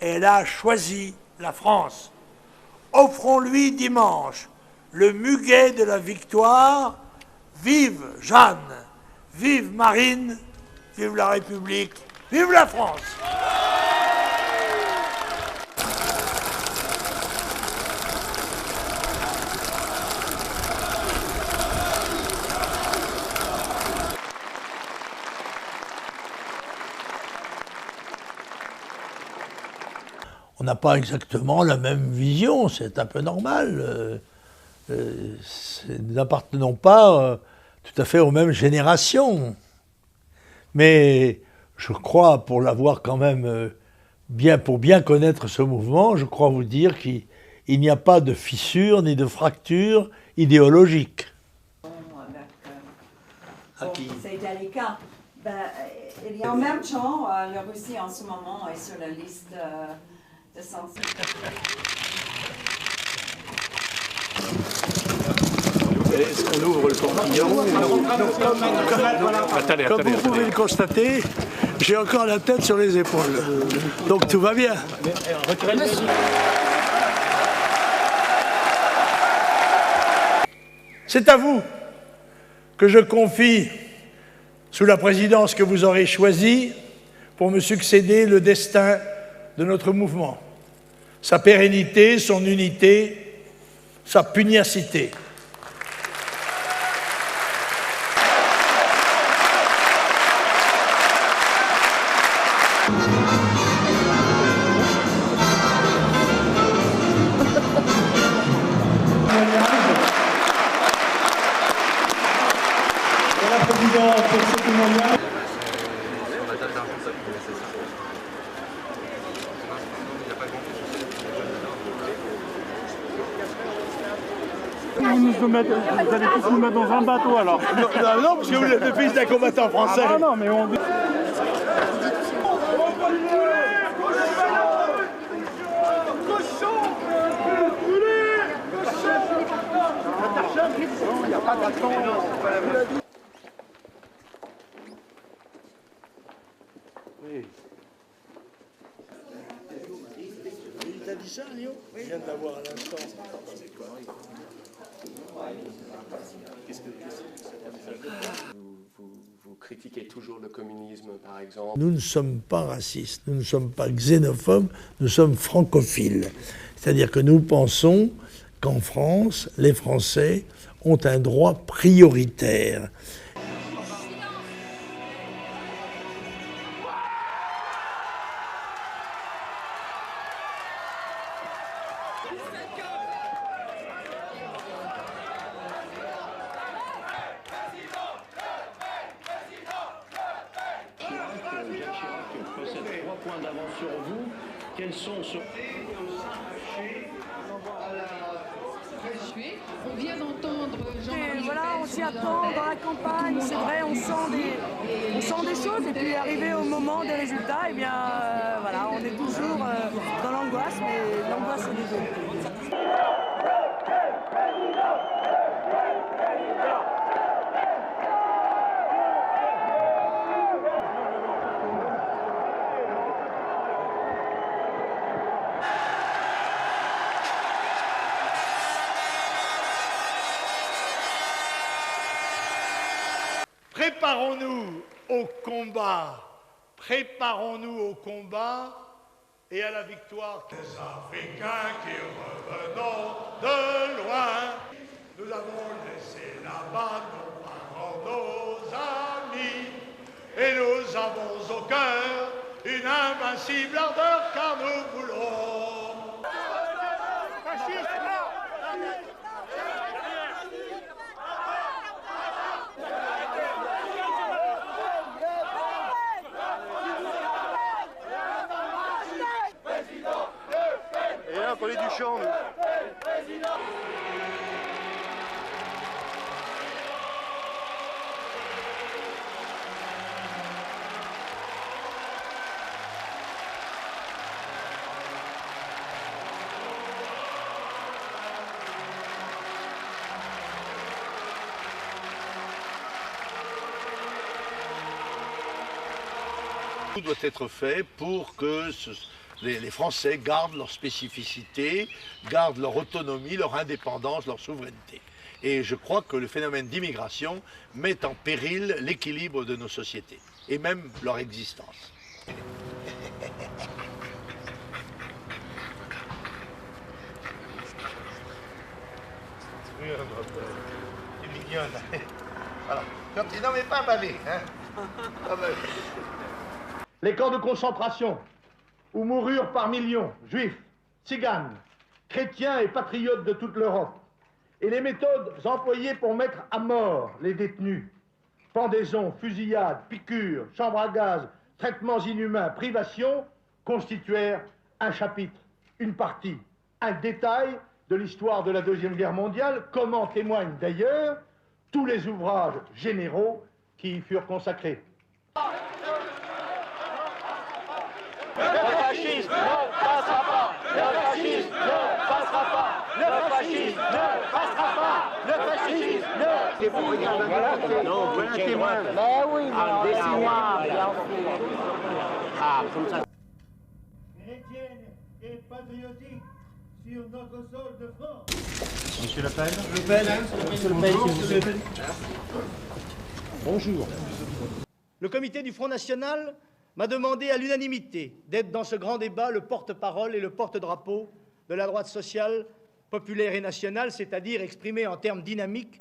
elle a choisi la France. Offrons-lui dimanche le muguet de la victoire. Vive Jeanne, vive Marine, vive la République, vive la France! On n'a pas exactement la même vision, c'est un peu normal. Nous n'appartenons pas tout à fait aux mêmes générations. Mais je crois, pour l'avoir quand même pour bien connaître ce mouvement, je crois vous dire qu'il n'y a pas de fissure ni de fracture idéologique. Ça a été le cas. Et en même temps, la Russie en ce moment est sur la liste de sanctions. Est-ce qu'on ouvre le portillon? Comme vous pouvez le constater, j'ai encore la tête sur les épaules. Donc tout va bien. C'est à vous que je confie, sous la présidence que vous aurez choisie, pour me succéder le destin de notre mouvement. Sa pérennité, son unité, sa pugnacité. Vous allez tous nous mettre dans un bateau alors. Non, parce que vous êtes le fils d'un combattant français. Ah non, mais on... Il n'y a pas d'attente. Oui. Il t'a dit ça, Léo? Oui. Je viens de l'avoir à l'instant. Vous critiquez toujours le communisme, par exemple. Nous ne sommes pas racistes, nous ne sommes pas xénophobes, nous sommes francophiles. C'est-à-dire que nous pensons qu'en France, les Français ont un droit prioritaire. Possède 3 points d'avance sur vous. Quels sont ceux... On vient d'entendre Jean-Marie. Voilà, on s'y attend dans la campagne, c'est vrai, on sent des choses et puis arrivé au moment des résultats, eh bien voilà, on est toujours dans l'angoisse, mais l'angoisse est des deux. Préparons-nous au combat, préparons-nous au combat et à la victoire. Les Africains qui revenons de loin, nous avons laissé là-bas nos parents, nos amis, et nous avons au cœur une invincible ardeur car nous voulons. Et là, on parlait du chant, nous. Tout doit être fait pour que Les Français gardent leur spécificité, gardent leur autonomie, leur indépendance, leur souveraineté. Et je crois que le phénomène d'immigration met en péril l'équilibre de nos sociétés, et même leur existence. C'est mignonne. Alors, non mais pas bavé, hein. Pas bavé. Les camps de concentration, où moururent par millions juifs, tziganes, chrétiens et patriotes de toute l'Europe, et les méthodes employées pour mettre à mort les détenus, pendaisons, fusillades, piqûres, chambres à gaz, traitements inhumains, privations, constituèrent un chapitre, une partie, un détail de l'histoire de la Deuxième Guerre mondiale, comme en témoignent d'ailleurs tous les ouvrages généraux qui y furent consacrés. Le fascisme ne passera pas. Le fascisme ne passera pas. Le fascisme ne passera pas. Le fascisme ne... Voilà un témoin. Ben oui, mais laissez-moi, bien sûr. Ah, comme ça. Chrétienne et patriotique sur notre sol de France. Monsieur Le Pen. Bonjour. Le comité du Front National m'a demandé à l'unanimité d'être dans ce grand débat le porte-parole et le porte-drapeau de la droite sociale, populaire et nationale, c'est-à-dire exprimé en termes dynamiques.